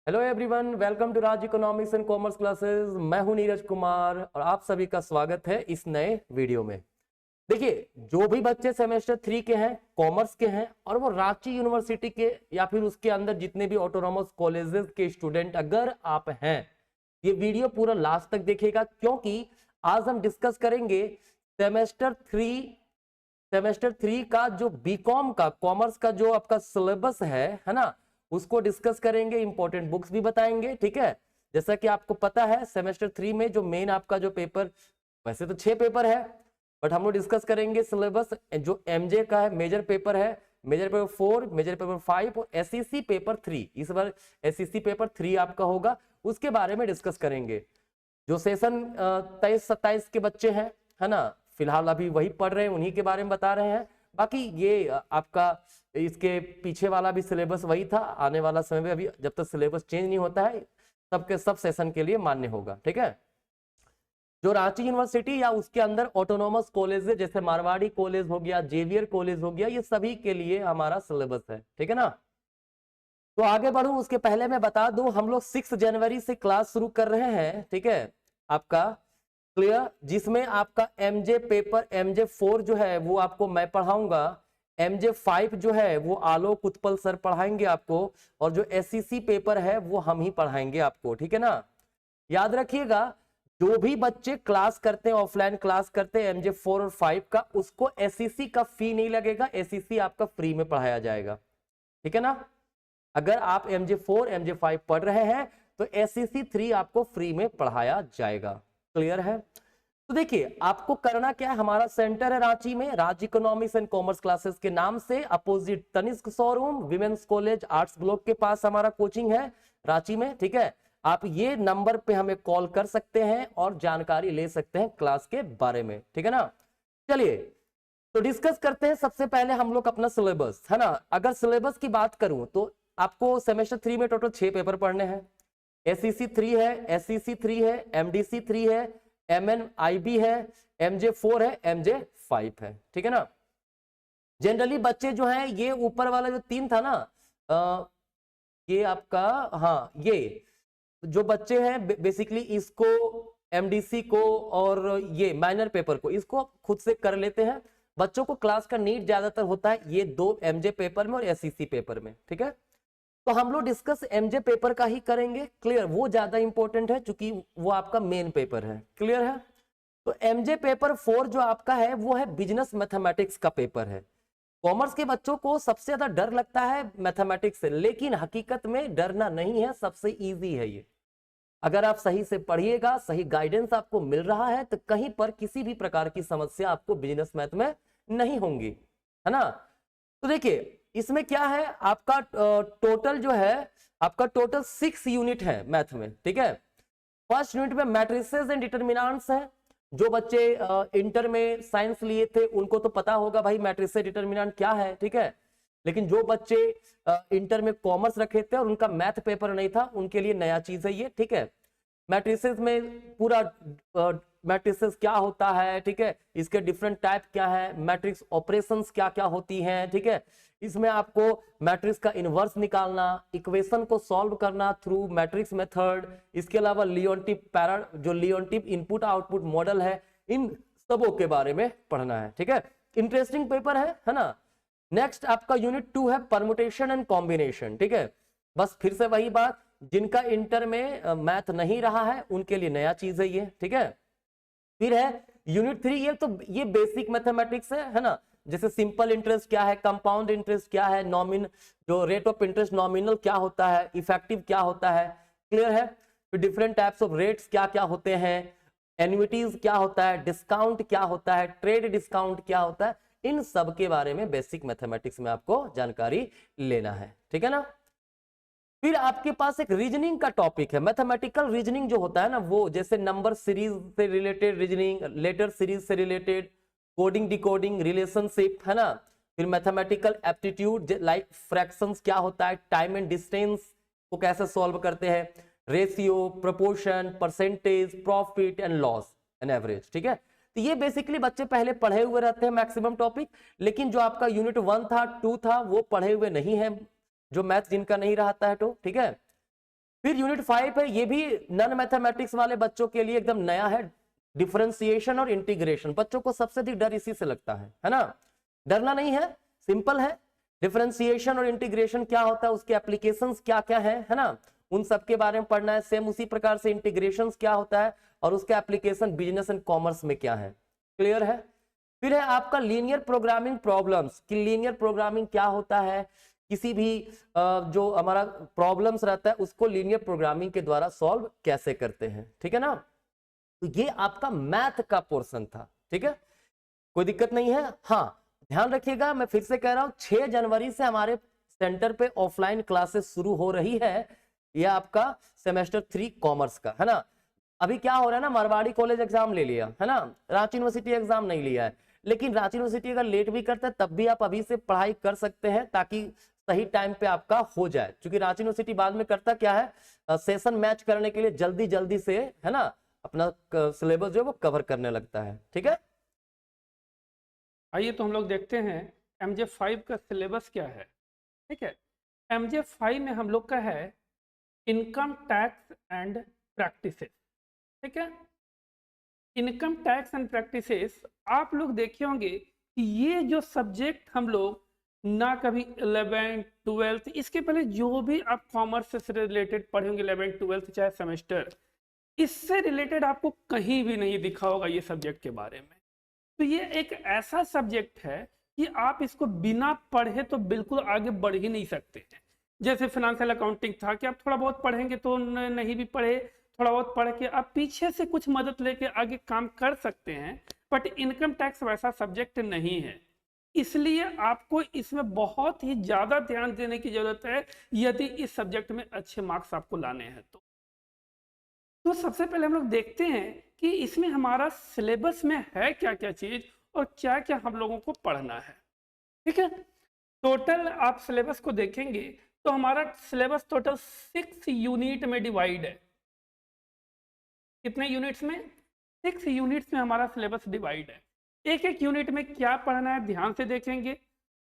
Hello everyone, welcome to Raj economics and commerce classes. मैं हूं नीरज कुमार और आप सभी का स्वागत है इस नए वीडियो में। देखिए, जो भी बच्चे सेमेस्टर 3 के हैं, कॉमर्स के हैं और वो रांची यूनिवर्सिटी के या फिर उसके अंदर जितने भी ऑटोनॉमस कॉलेजेस के स्टूडेंट अगर आप हैं, ये वीडियो पूरा लास्ट तक देखिएगा, क्योंकि आज हम डिस्कस करेंगे सेमेस्टर 3 का जो बीकॉम का कॉमर्स का जो आपका सिलेबस है ना, उसको डिस्कस करेंगे। इंपॉर्टेंट बुक्स भी बताएंगे, ठीक है। जैसा कि आपको पता है, सेमेस्टर 3 में जो मेन आपका जो पेपर, वैसे तो 6 पेपर है, बट हम लोग डिस्कस करेंगे सिलेबस जो एमजे का है, मेजर पेपर है, मेजर पेपर 4, मेजर पेपर 5 और एसईसी पेपर 3। इस बार एसईसी पेपर 3 आपका होगा, उसके बारे में डिस्कस करेंगे। जो सेशन 23-27 के बच्चे हैं, है ना, फिलहाल अभी वही पढ़ रहे हैं, उन्हीं के बारे में बता रहे हैं। बाकी ये आपका इसके पीछे वाला भी सिलेबस वही था, आने वाला समय में अभी जब तक सिलेबस चेंज नहीं होता है, सबके सब सेशन के लिए मान्य होगा, ठीक है। जो रांची यूनिवर्सिटी या उसके अंदर ऑटोनॉमस कॉलेज है, जैसे मारवाड़ी कॉलेज हो गया, जेवियर कॉलेज हो गया, ये सभी के लिए हमारा सिलेबस है, ठीक है ना। तो आगे बढ़ूं उसके पहले मैं बता दूं, हम लोग 6 जनवरी से क्लास शुरू कर रहे हैं, ठीक है, आपका क्लियर, जिसमें आपका एमजे पेपर MJ4 जो है वो आपको मैं पढ़ाऊंगा, MJ5 जो है वो आलोक उत्पल सर पढ़ाएंगे आपको, और जो SEC पेपर है वो हम ही पढ़ाएंगे आपको, ठीक है ना। याद रखिएगा, जो भी बच्चे क्लास करते हैं, ऑफलाइन क्लास करते हैं MJ4 और 5 का, उसको SEC का फी नहीं लगेगा, SEC आपका फ्री में पढ़ाया जाएगा, ठीक है ना। अगर आप MJ4 MJ5 पढ़ रहे हैं तो SEC 3 आपको फ्री में पढ़ाया जाएगा, क्लियर है। तो देखिए, आपको करना क्या है, हमारा सेंटर है रांची में, Raj economics and commerce classes के नाम से, opposite Tanishq showroom, women's college arts block के पास हमारा कोचिंग है रांची में, ठीक है। आप ये नंबर पे हमें कॉल कर सकते हैं और जानकारी ले सकते हैं क्लास के बारे में, ठीक है ना। चलिए, तो डिस्कस करते हैं। सबसे पहले हम लोग अपना सिलेबस, है ना, अगर सिलेबस की बात करूं तो आपको सेमेस्टर 3 में टोटल 6 पेपर पढ़ने हैं। SEC 3 है, SEC 3 है, MDC 3 है, MNIB है, MJ4 है, MJ5 है, ठीक है ना। जनरली बच्चे जो हैं, ये ऊपर वाला जो 3 था ना, ये आपका, हाँ, ये जो बच्चे हैं बेसिकली इसको, MDC को और ये माइनर पेपर को, इसको खुद से कर लेते हैं। बच्चों को क्लास का नीड ज्यादातर होता है ये 2 MJ पेपर में और SEC पेपर में, ठीक है। तो हम लोग डिस्कस MJ पेपर का ही करेंगे, क्लियर, वो ज्यादा इंपॉर्टेंट है क्योंकि वो आपका मेन पेपर है, क्लियर है। तो MJ पेपर 4 जो आपका है वो है बिजनेस मैथमेटिक्स का पेपर है। कॉमर्स के बच्चों को सबसे ज्यादा डर लगता है मैथमेटिक्स से, लेकिन हकीकत में डरना नहीं है, सबसे इजी है ये। अगर आप सही से पढ़िएगा, सही गाइडेंस आपको मिल रहा है, तो कहीं पर किसी भी प्रकार की समस्या आपको बिजनेस मैथ में नहीं होंगी, है ना। तो देखिए, इसमें क्या है, आपका टोटल जो है, आपका टोटल 6 यूनिट है मैथ में, ठीक है। फर्स्ट यूनिट में मैट्रिसेस एंड डिटरमिनेंट्स है। जो बच्चे इंटर में साइंस लिए थे उनको तो पता होगा भाई मैट्रिसेस डिटरमिनेंट क्या है, ठीक है। लेकिन जो बच्चे इंटर में कॉमर्स रखे थे और उनका मैथ पेपर नहीं था, उनके लिए नया चीज है ये, ठीक है। मैट्रिसेस में पूरा मैट्रिसेस क्या होता है, ठीक है, इसके डिफरेंट टाइप क्या है, मैट्रिक्स ऑपरेशंस क्या क्या होती हैं, ठीक है। इसमें आपको मैट्रिक्स का इनवर्स निकालना, इक्वेशन को सॉल्व करना थ्रू मैट्रिक्स मेथड, इसके अलावा लियोनटिप इनपुट आउटपुट मॉडल है, इन सबों के बारे में पढ़ना है, ठीक है। इंटरेस्टिंग पेपर है ना। नेक्स्ट आपका यूनिट 2 है परमुटेशन एंड कॉम्बिनेशन, ठीक है। बस फिर से वही बात, जिनका इंटर में मैथ नहीं रहा है उनके लिए नया चीज है ये, ठीक है। फिर है यूनिट 3, ये बेसिक मैथमेटिक्स है ना। जैसे सिंपल इंटरेस्ट क्या है, कंपाउंड इंटरेस्ट क्या है, जो रेट ऑफ इंटरेस्ट नॉमिनल क्या होता है, इफेक्टिव क्या होता है, क्लियर है। फिर डिफरेंट टाइप्स ऑफ रेट्स क्या क्या होते हैं, एन्युइटीज क्या होता है, डिस्काउंट क्या होता है, ट्रेड डिस्काउंट क्या होता है, इन सब के बारे में बेसिक मैथमेटिक्स में आपको जानकारी लेना है, ठीक है ना। फिर आपके पास एक रीजनिंग का टॉपिक है, मैथमेटिकल रीजनिंग जो होता है ना, वो जैसे नंबर सीरीज से रिलेटेड रीजनिंग, लेटर सीरीज से रिलेटेड, कोडिंग डिकोडिंग, रिलेशनशिप, है ना। फिर मैथमेटिकल एप्टीट्यूड लाइक फ्रैक्शंस क्या होता है, टाइम एंड डिस्टेंस को कैसे सॉल्व करते हैं, ratio, proportion, percentage, profit and loss and average, ठीक है। तो ये बेसिकली बच्चे पहले पढ़े हुए रहते हैं मैक्सिमम टॉपिक, लेकिन जो आपका यूनिट 1 था 2 था वो पढ़े हुए नहीं है, जो मैथ जिनका नहीं रहता है, तो ठीक है। फिर यूनिट 5 है, ये भी नॉन मैथमेटिक्स वाले बच्चों के लिए एकदम नया है, डिफरेंशिएशन और इंटीग्रेशन। बच्चों को सबसे अधिक डर इसी से लगता है ना, डरना नहीं है, सिंपल है। डिफरेंशिएशन और इंटीग्रेशन क्या होता है, उसके एप्लीकेशंस क्या क्या है ना, उन सब के बारे में पढ़ना है। सेम उसी प्रकार से इंटीग्रेशन क्या होता है और उसका एप्लीकेशन बिजनेस एंड कॉमर्स में क्या है, क्लियर है। फिर है आपका लीनियर प्रोग्रामिंग प्रॉब्लम्स, कि लीनियर प्रोग्रामिंग क्या होता है, किसी भी जो हमारा प्रॉब्लम्स रहता है उसको लीनियर प्रोग्रामिंग के द्वारा सॉल्व कैसे करते हैं, ठीक है ना। तो ये आपका मैथ का पोर्शन था, ठीक है, कोई दिक्कत नहीं है। हाँ ध्यान रखिएगा, मैं फिर से कह रहा हूं 6 जनवरी से हमारे सेंटर पे ऑफलाइन क्लासेस शुरू हो रही है। यह आपका सेमेस्टर 3 कॉमर्स का है ना। अभी क्या हो रहा है ना, मारवाड़ी कॉलेज एग्जाम ले लिया है ना, रांची यूनिवर्सिटी एग्जाम नहीं लिया है, लेकिन रांची यूनिवर्सिटी अगर लेट भी करता है तब भी आप अभी से पढ़ाई कर सकते हैं ताकि सही टाइम पे आपका हो जाए, क्योंकि रांची यूनिवर्सिटी बाद में करता क्या है, सेशन मैच करने के लिए जल्दी जल्दी से है ना अपना सिलेबस जो है वो कवर करने लगता है, ठीक है। आइए तो हम लोग देखते हैं MJ5 का सिलेबस क्या है, ठीक है। MJ5 में हम लोग का है इनकम टैक्स एंड प्रैक्टिसेस, ठीक है। इनकम टैक्स एंड प्रैक्टिसेस आप लोग देखे होंगे कि ये जो सब्जेक्ट हम लोग ना कभी 11th 12th, इसके पहले जो भी आप कॉमर्स से रिलेटेड पढ़े होंगे 11th 12th चाहे सेमेस्टर, इससे रिलेटेड आपको कहीं भी नहीं दिखा होगा ये सब्जेक्ट के बारे में। तो ये एक ऐसा सब्जेक्ट है कि आप इसको बिना पढ़े तो बिल्कुल आगे बढ़ ही नहीं सकते हैं। जैसे फाइनेंशियल अकाउंटिंग था कि आप थोड़ा बहुत पढ़ेंगे तो नहीं भी पढ़े, थोड़ा बहुत पढ़ के आप पीछे से कुछ मदद लेके आगे काम कर सकते हैं, बट इनकम टैक्स वैसा सब्जेक्ट नहीं है। इसलिए आपको इसमें बहुत ही ज्यादा ध्यान देने की जरूरत है यदि इस सब्जेक्ट में अच्छे मार्क्स आपको लाने हैं तो सबसे पहले हम लोग देखते हैं कि इसमें हमारा सिलेबस में है क्या क्या चीज और क्या क्या हम लोगों को पढ़ना है, ठीक है। टोटल आप सिलेबस को देखेंगे तो हमारा सिलेबस टोटल 6 यूनिट में डिवाइड है। कितने यूनिट्स में? 6 यूनिट्स में हमारा सिलेबस डिवाइड है। एक एक यूनिट में क्या पढ़ना है ध्यान से देखेंगे,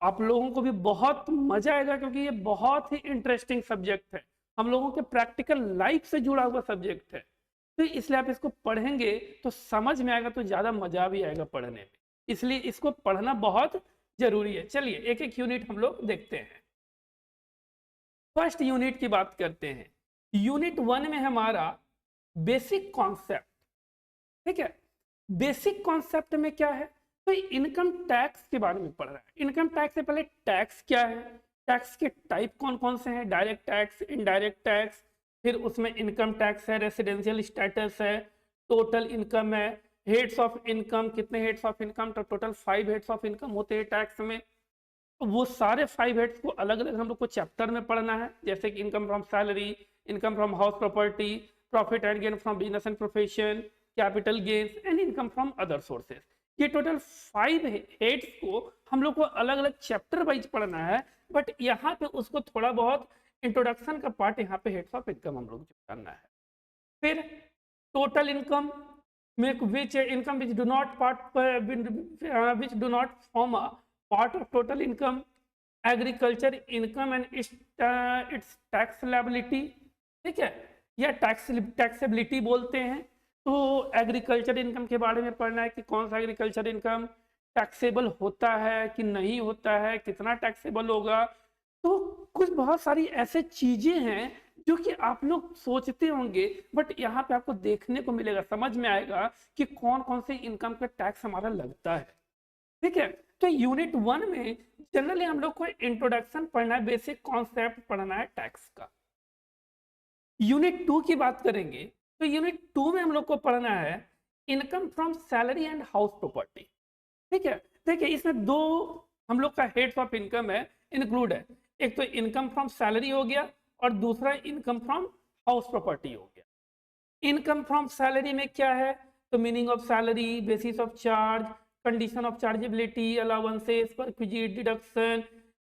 आप लोगों को भी बहुत मजा आएगा, क्योंकि ये बहुत ही इंटरेस्टिंग सब्जेक्ट है, हम लोगों के प्रैक्टिकल लाइफ से जुड़ा हुआ सब्जेक्ट है। तो इसलिए आप इसको पढ़ेंगे तो समझ में आएगा, तो ज्यादा मजा भी आएगा पढ़ने में, इसलिए इसको पढ़ना बहुत जरूरी है। चलिए एक एक यूनिट हम लोग देखते हैं। फर्स्ट यूनिट की बात करते हैं। यूनिट 1 में हमारा बेसिक कॉन्सेप्ट, ठीक है। बेसिक कॉन्सेप्ट में क्या है, तो इनकम टैक्स के बारे में पढ़ रहा है। इनकम टैक्स से पहले टैक्स क्या है, टैक्स के टाइप कौन कौन से हैं, डायरेक्ट टैक्स, इनडायरेक्ट टैक्स, फिर उसमें इनकम टैक्स है, रेसिडेंशियल स्टेटस है, टोटल इनकम है, हेड्स ऑफ इनकम, कितने हेड्स ऑफ इनकम, तो टोटल 5 हेड्स ऑफ इनकम होते हैं टैक्स में। वो सारे 5 हेड्स को अलग अलग हम लोग को चैप्टर में पढ़ना है, जैसे कि income from salary, income from house property, profit and gain from business and profession, capital gains and income from other sources. ये टोटल 5 हेड्स को हम लोग को अलग अलग चैप्टर वाइज पढ़ना है, बट यहाँ पे उसको थोड़ा बहुत इंट्रोडक्शन का पार्ट यहाँ पे हेड्स ऑफ इनकम हम लोग करना है। फिर टोटल इनकम में विच income which do not form a part of total income, agriculture income and it's tax liability, ठीक है, या टैक्सेबिलिटी बोलते हैं। तो एग्रीकल्चर इनकम के बारे में पढ़ना है कि कौन सा एग्रीकल्चर इनकम टैक्सेबल होता है कि नहीं होता है, कितना टैक्सेबल होगा। तो कुछ बहुत सारी ऐसे चीजें हैं जो कि आप लोग सोचते होंगे, बट यहाँ पे आपको देखने को मिलेगा, समझ में आएगा कि कौन कौन से इनकम का टैक्स हमारा लगता है, ठीक है। तो यूनिट 1 में जनरली हम लोग को इंट्रोडक्शन पढ़ना है, बेसिक कॉन्सेप्ट पढ़ना है टैक्स का। यूनिट 2 की बात करेंगे तो यूनिट 2 में हम लोग को पढ़ना है income from salary and house property, ठीक है। देखिए इसमें 2 हम लोग का हेड्स ऑफ इनकम है, इंक्लूड है, एक तो इनकम फ्रॉम सैलरी हो गया और दूसरा इनकम फ्रॉम हाउस प्रॉपर्टी हो गया। इनकम फ्रॉम सैलरी में क्या है, तो meaning of salary, basis of charge, condition of chargeability, allowances, perquisite, deduction,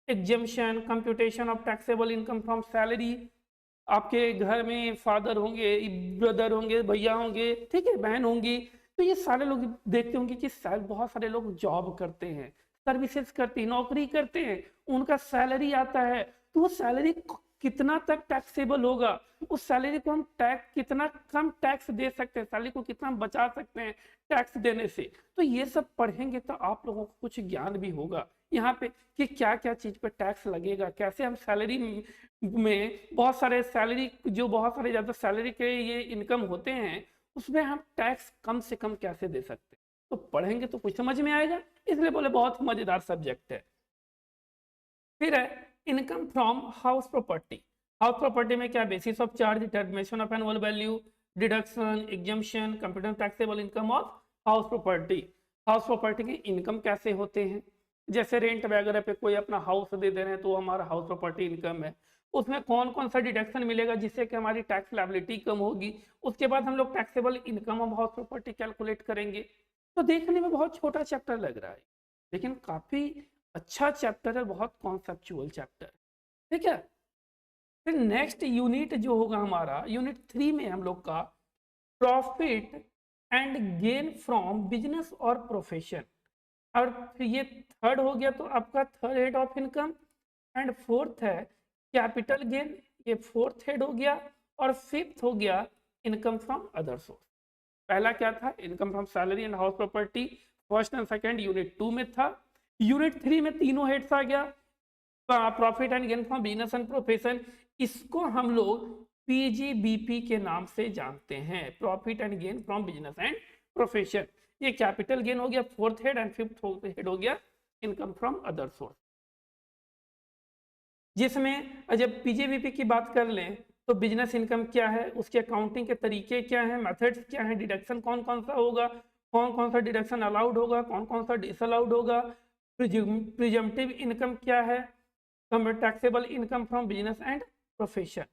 exemption, computation of taxable income from salary. आपके घर में फादर होंगे, ब्रदर होंगे, भैया होंगे, ठीक है, बहन होंगी, तो ये सारे लोग देखते होंगे कि बहुत सारे लोग जॉब करते हैं, सर्विसेज करते हैं, नौकरी करते हैं, उनका सैलरी आता है, तो वो सैलरी कितना तक टैक्सेबल होगा, उस सैलरी को हम टैक्स कितना कम टैक्स दे सकते हैं, सैलरी को कितना हम बचा सकते हैं टैक्स देने से। तो ये सब पढ़ेंगे तो आप लोगों को कुछ ज्ञान भी होगा यहाँ पे कि क्या क्या चीज पे टैक्स लगेगा, कैसे हम सैलरी में बहुत सारे सैलरी जो बहुत सारे ज्यादा सैलरी के ये इनकम होते हैं उसमें हम टैक्स कम से कम कैसे दे सकते हैं। तो पढ़ेंगे तो कुछ समझ में आएगा, इसलिए बोले बहुत मजेदार सब्जेक्ट है। फिर है income from house property. House property में क्या, basis of charge, determination of annual value, deduction, exemption, computer taxable income of house property. House property के इनकम कैसे होते हैं, जैसे रेंट वगैरह पे कोई अपना हाउस दे दे रहे हैं तो हमारा हाउस प्रॉपर्टी इनकम है, उसमें कौन कौन सा डिडक्शन मिलेगा जिससे कि हमारी टैक्स लायबिलिटी कम होगी, उसके बाद हम लोग taxable income of house property calculate करेंगे। तो देखने में बहुत छोटा चैप्टर लग रहा है लेकिन काफी अच्छा चैप्टर है, बहुत कॉन्सेप्चुअल चैप्टर, ठीक है। फिर नेक्स्ट यूनिट जो होगा हमारा यूनिट 3 में हम लोग का profit and gain from business और प्रोफेशन, और फिर ये थर्ड हो गया तो आपका third head of income, and fourth है कैपिटल गेन, ये फोर्थ हेड हो गया, और फिफ्थ हो गया इनकम फ्रॉम अदर सोर्स। पहला क्या था, income from salary and house property, first and second unit 2 में था। यूनिट 3 में तीनों हेड्स आ गया, profit and gain from business and profession, इसको हम लोग पीजीबीपी के नाम से जानते हैं, profit and gain from business and profession. ये कैपिटल गेन हो गया fourth head, and fifth head हो गया इनकम फ्रॉम अदर सोर्स। जिसमें जब पीजीबीपी की बात कर लें तो बिजनेस इनकम क्या है, उसके अकाउंटिंग के तरीके क्या हैं, मेथड्स क्या हैं, डिडक्शन कौन कौन सा होगा, कौन कौन सा डिडक्शन अलाउड होगा, कौन कौन सा डिसअलाउड होगा, प्रिजम्पटिव इनकम क्या है, taxable income from business and profession,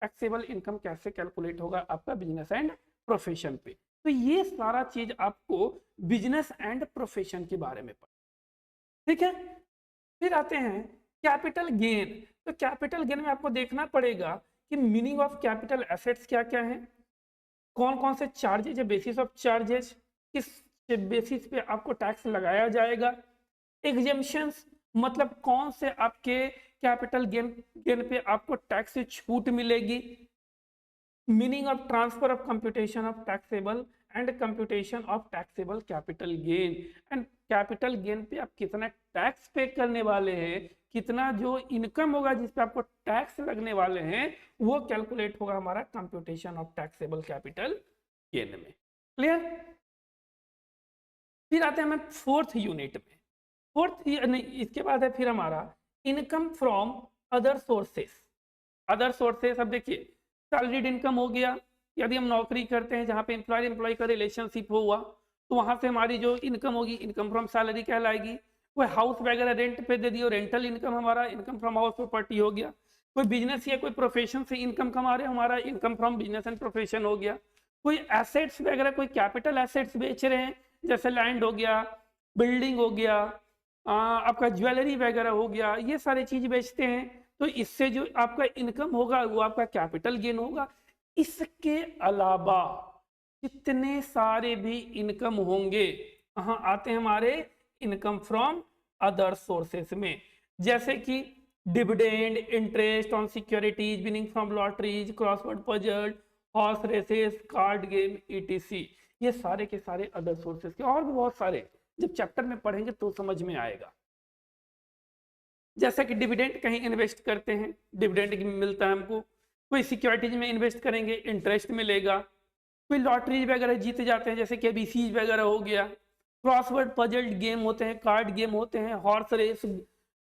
taxable income कैसे कैलकुलेट होगा आपका बिजनेस एंड प्रोफेशन पे। तो ये सारा चीज आपको बिजनेस एंड प्रोफेशन के बारे में पढ़ा, ठीक है। फिर आते हैं कैपिटल गेन। तो कैपिटल गेन में आपको देखना पड़ेगा कि मीनिंग ऑफ कैपिटल एसेट्स क्या क्या है, कौन कौन से चार्जेज है, बेसिस ऑफ चार्जेज, किस बेसिस पे आपको टैक्स लगाया जाएगा, एग्जेम्पशंस मतलब कौन से आपके कैपिटल गेन पे आपको टैक्स से छूट मिलेगी, meaning of transfer of computation of taxable and computation of taxable capital gain, and capital gain पे आप कितना टैक्स पे करने वाले हैं, कितना जो इनकम होगा जिस पे आपको टैक्स लगने वाले हैं वो कैलकुलेट होगा हमारा computation of taxable capital gain में, क्लियर। फिर आते हैं हम फोर्थ यूनिट में, फोर्थ इसके बाद है फिर हमारा income from other sources. Other sources अब देखिए सैलरीड इनकम हो गया, यदि हम नौकरी करते हैं जहाँ पे एम्प्लॉय एम्प्लॉय का रिलेशनशिप हुआ तो वहां से हमारी जो इनकम होगी इनकम फ्रॉम सैलरी कहलाएगी। कोई हाउस वगैरह रेंट पे दे दियो, रेंटल इनकम हमारा इनकम फ्रॉम हाउस प्रॉपर्टी हो गया। कोई बिजनेस या कोई प्रोफेशन से इनकम कमा रहे हमारा income from business and profession हो गया। कोई एसेट्स वगैरह कोई कैपिटल एसेट्स बेच रहे हैं जैसे लैंड हो गया, बिल्डिंग हो गया, आपका ज्वेलरी वगैरह हो गया, ये सारी चीज बेचते हैं तो इससे जो आपका इनकम होगा वो आपका कैपिटल गेन होगा। इसके अलावा कितने सारे भी इनकम होंगे कहाँ आते हैं हमारे इनकम फ्रॉम अदर सोर्सेस में, जैसे कि dividend, interest on securities, winning from lotteries, crossword puzzle, horse races, card game etc, ये सारे के सारे अदर सोर्सेस के, और भी बहुत सारे जब चैप्टर में पढ़ेंगे तो समझ में आएगा। जैसा कि डिविडेंड कहीं इन्वेस्ट करते हैं डिविडेंड मिलता है हमको, कोई सिक्योरिटीज में इन्वेस्ट करेंगे इंटरेस्ट मिलेगा, कोई लॉटरी वगैरह जीत जाते हैं जैसे कि बीसी वगैरह हो गया, क्रॉसवर्ड पजल्ड गेम होते हैं, कार्ड गेम होते हैं, हॉर्स रेस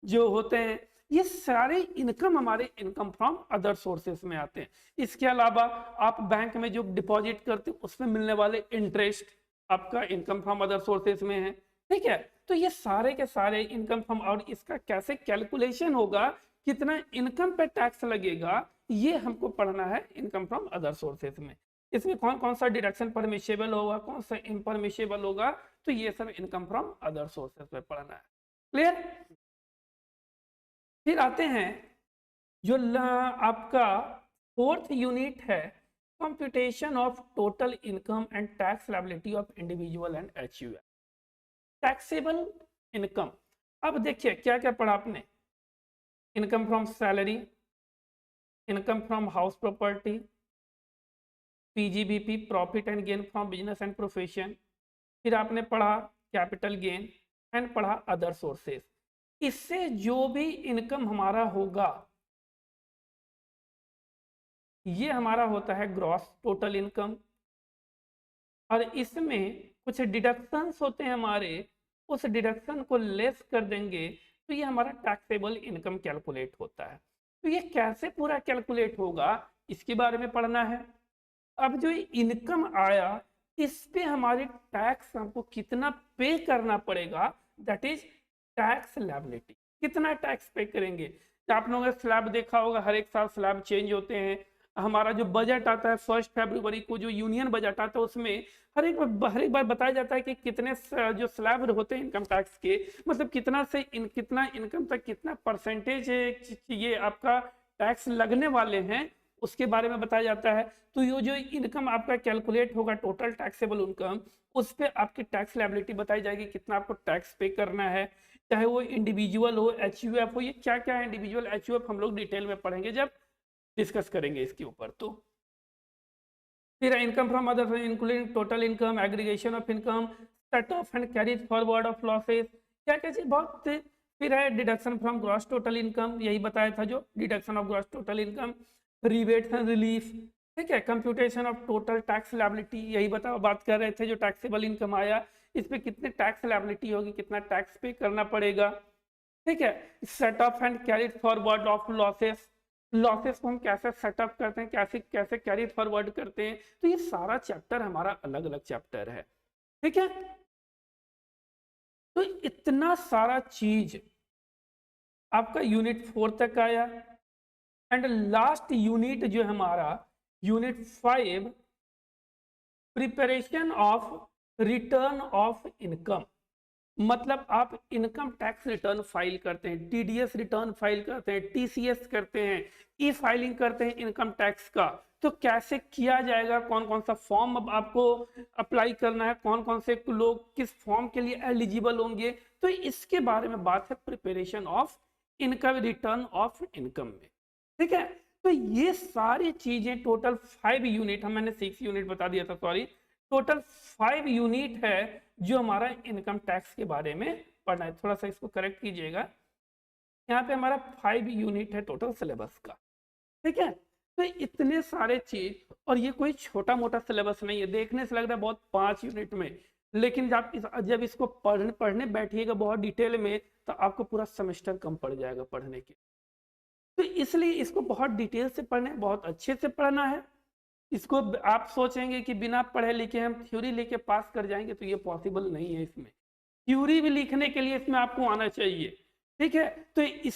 जो होते हैं, ये सारे इनकम हमारे इनकम फ्रॉम अदर सोर्सेस में आते हैं। इसके अलावा आप बैंक में जो डिपॉजिट करते हैं उसमें मिलने वाले इंटरेस्ट आपका इनकम फ्रॉम अदर सोर्सेस में है, ठीक है। तो ये सारे के सारे इनकम फ्रॉम, और इसका कैसे कैलकुलेशन होगा, कितना इनकम पे टैक्स लगेगा, ये हमको पढ़ना है इनकम फ्रॉम अदर सोर्सेस में। इसमें कौन कौन सा डिडक्शन परमिशेबल होगा, कौन सा इम्परमिशेबल होगा, तो ये सब इनकम फ्रॉम अदर सोर्सेस में पढ़ना है, क्लियर। फिर आते हैं जो आपका फोर्थ यूनिट है computation of total income and tax liability of individual and HUF, taxable income. अब देखिए क्या क्या पढ़ा आपने, income from salary, income from house property, PGBP profit and gain from business and profession, फिर आपने पढ़ा कैपिटल गेन एंड पढ़ा अदर सोर्सेस। इससे जो भी इनकम हमारा होगा ये हमारा होता है ग्रॉस टोटल इनकम, और इसमें कुछ डिडक्शंस होते हैं हमारे, उस डिडक्शन को लेस कर देंगे तो ये हमारा टैक्सेबल इनकम कैलकुलेट होता है। तो ये कैसे पूरा कैलकुलेट होगा इसके बारे में पढ़ना है। अब जो इनकम आया इस पे हमारे टैक्स हमको कितना पे करना पड़ेगा, दैट इज टैक्स लायबिलिटी। कितना टैक्स पे करेंगे? तो आप लोगों ने स्लैब देखा होगा, हर एक साल स्लैब चेंज होते हैं। हमारा जो बजट आता है 1 फरवरी को, जो यूनियन बजट आता है उसमें हर एक बार बताया जाता है कि कितने जो स्लैब होते हैं इनकम टैक्स के, मतलब कितना से कितना इनकम तक कितना परसेंटेज ये आपका टैक्स लगने वाले हैं उसके बारे में बताया जाता है। तो ये जो इनकम आपका कैलकुलेट होगा टोटल टैक्सेबल इनकम, उस पे आपकी टैक्स लायबिलिटी बताई जाएगी, कितना आपको टैक्स पे करना है, चाहे वो इंडिविजुअल हो, एचयूएफ हो। ये क्या क्या है इंडिविजुअल एचयूएफ हम लोग डिटेल में पढ़ेंगे जब डिस्कस करेंगे इसके ऊपर। तो फिर income from other including total income, aggregation of income, set of and carries forward of losses, क्या क्या चीज बहुत। फिर है deduction from gross total income, यही बताया था जो deduction of gross total income, rebates and relief, ठीक है, computation of total tax liability, यही बात कर रहे थे जो टैक्सेबल इनकम आया इस पे कितने टैक्स लायबिलिटी होगी, कितना टैक्स पे करना पड़ेगा, ठीक है। Set of and carries forward of losses, losses को हम कैसे सेटअप करते हैं, कैसे कैसे कैरी फॉरवर्ड करते हैं। तो ये सारा चैप्टर हमारा अलग अलग चैप्टर है, ठीक है। तो इतना सारा चीज आपका यूनिट 4 तक आया। एंड लास्ट यूनिट जो हमारा unit 5, preparation of return of income, मतलब आप इनकम टैक्स रिटर्न फाइल करते हैं, टीडीएस रिटर्न फाइल करते हैं, टीसीएस करते हैं, ई फाइलिंग करते हैं इनकम टैक्स का। तो कैसे किया जाएगा, कौन कौन सा फॉर्म अब आपको अप्लाई करना है, कौन कौन से लोग किस फॉर्म के लिए एलिजिबल होंगे, तो इसके बारे में बात है preparation of income return of income में, ठीक है। तो ये सारी चीजें टोटल 5 यूनिट, मैंने 6 यूनिट बता दिया था, सॉरी, टोटल 5 यूनिट है जो हमारा इनकम टैक्स के बारे में पढ़ना है। थोड़ा सा इसको करेक्ट कीजिएगा, यहाँ पे हमारा 5 यूनिट है टोटल सिलेबस का, ठीक है। तो इतने सारे चीज, और ये कोई छोटा मोटा सिलेबस नहीं है, देखने से लग रहा है बहुत 5 यूनिट में, लेकिन जब इसको पढ़ने बैठिएगा बहुत डिटेल में तो आपको पूरा सेमेस्टर कम पड़ जाएगा पढ़ने के। तो इसलिए इसको बहुत डिटेल से पढ़ना है, बहुत अच्छे से पढ़ना है। इसको आप सोचेंगे कि बिना पढ़े लिखे हम थ्योरी लेके पास कर जाएंगे, तो ये पॉसिबल नहीं है। इसमें थ्योरी भी लिखने के लिए इसमें आपको आना चाहिए, ठीक है। तो इस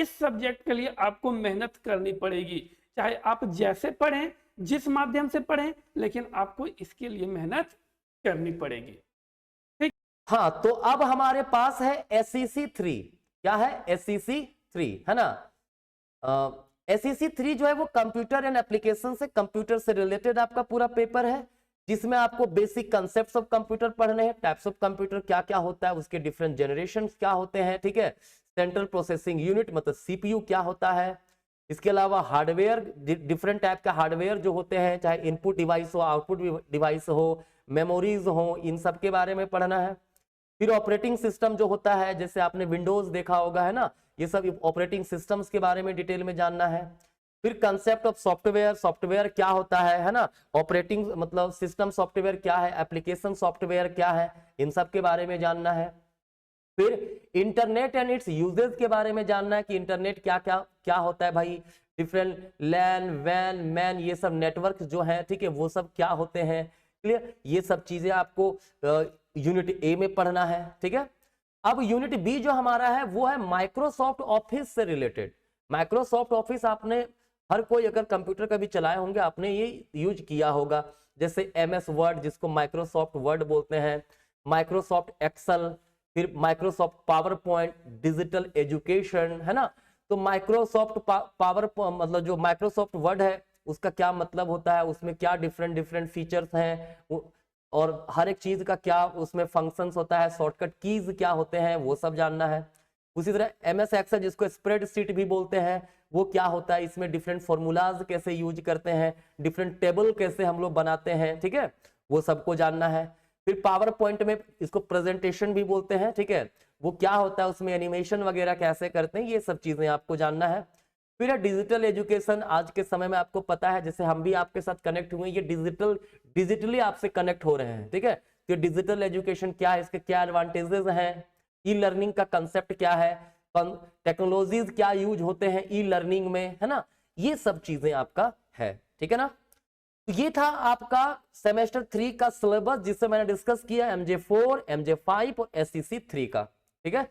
सब्जेक्ट के लिए आपको मेहनत करनी पड़ेगी, चाहे आप जैसे पढ़ें, जिस माध्यम से पढ़ें, लेकिन आपको इसके लिए मेहनत करनी पड़ेगी, ठीक। हाँ, तो अब हमारे पास है SEC 3। क्या है? SEC 3 है ना। SEC 3 जो है वो कंप्यूटर एंड एप्लीकेशन से, कंप्यूटर से रिलेटेड आपका पूरा पेपर है, जिसमें आपको बेसिक कंसेप्ट्स ऑफ कंप्यूटर पढ़ने हैं, टाइप्स ऑफ कंप्यूटर क्या क्या होता है, उसके डिफरेंट जनरेशन क्या होते हैं, ठीक है। सेंट्रल प्रोसेसिंग यूनिट मतलब CPU क्या होता है, इसके अलावा हार्डवेयर, डिफरेंट टाइप का हार्डवेयर जो होते हैं, चाहे इनपुट डिवाइस हो, आउटपुट डिवाइस हो, मेमोरीज हो, इन सब के बारे में पढ़ना है। फिर ऑपरेटिंग सिस्टम जो होता है, जैसे आपने विंडोज देखा होगा, है ना, ये सब ऑपरेटिंग सिस्टम्स के बारे में डिटेल में जानना है। फिर कंसेप्ट ऑफ सॉफ्टवेयर, सॉफ्टवेयर क्या होता है ना, ऑपरेटिंग मतलब सिस्टम सॉफ्टवेयर क्या है, एप्लीकेशन सॉफ्टवेयर क्या है, इन सब के बारे में जानना है। फिर इंटरनेट एंड इट्स यूजेस के बारे में जानना है कि इंटरनेट क्या क्या क्या होता है भाई, डिफरेंट लैन वैन मैन, ये सब नेटवर्क जो है, ठीक है, वो सब क्या होते हैं, क्लियर। ये सब चीजें आपको यूनिट ए में पढ़ना है, ठीक है। अब यूनिट बी जो हमारा है वो है माइक्रोसॉफ्ट ऑफिस से रिलेटेड। माइक्रोसॉफ्ट ऑफिस आपने हर कोई अगर कंप्यूटर कभी चलाए होंगे आपने ये यूज किया होगा, जैसे MS वर्ड जिसको माइक्रोसॉफ्ट वर्ड बोलते हैं, माइक्रोसॉफ्ट एक्सेल, फिर Microsoft power point, digital education, है ना। तो माइक्रोसॉफ्ट पावर मतलब जो माइक्रोसॉफ्ट वर्ड है उसका क्या मतलब होता है, उसमें क्या डिफरेंट डिफरेंट फीचर्स हैं, और हर एक चीज का क्या उसमें फंक्शंस होता है, शॉर्टकट कीज क्या होते हैं, वो सब जानना है। उसी तरह MS एक्सेल जिसको स्प्रेडशीट भी बोलते हैं, वो क्या होता है, इसमें डिफरेंट फॉर्मूलाज कैसे यूज करते हैं, डिफरेंट टेबल कैसे हम लोग बनाते हैं, ठीक है, वो सबको जानना है। फिर पावर पॉइंट में इसको प्रेजेंटेशन भी बोलते हैं, ठीक है, वो क्या होता है, उसमें एनिमेशन वगैरह कैसे करते हैं, ये सब चीजें आपको जानना है। फिर डिजिटल एजुकेशन, आज के समय में आपको पता है, जैसे हम भी आपके साथ कनेक्ट हुए, ये डिजिटली आपसे कनेक्ट हो रहे हैं, ठीक है। तो डिजिटल एजुकेशन क्या है, इसके क्या एडवांटेजेस हैं, ई लर्निंग का कंसेप्ट क्या है, टेक्नोलॉजीज क्या यूज होते हैं ई लर्निंग में, है ना, ये सब चीजें आपका है, ठीक है ना। तो ये था आपका सेमेस्टर 3 का सिलेबस, जिससे मैंने डिस्कस किया MJ4, MJ5 और SCC 3 का, ठीक है।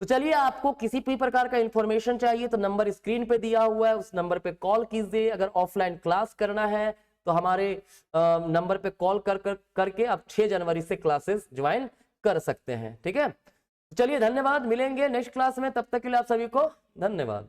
तो चलिए, आपको किसी भी प्रकार का इंफॉर्मेशन चाहिए तो नंबर स्क्रीन पे दिया हुआ है, उस नंबर पे कॉल कीजिए। अगर ऑफलाइन क्लास करना है तो हमारे नंबर पे कॉल करके आप 6 जनवरी से क्लासेस ज्वाइन कर सकते हैं, ठीक है। चलिए, धन्यवाद, मिलेंगे नेक्स्ट क्लास में, तब तक के लिए आप सभी को धन्यवाद।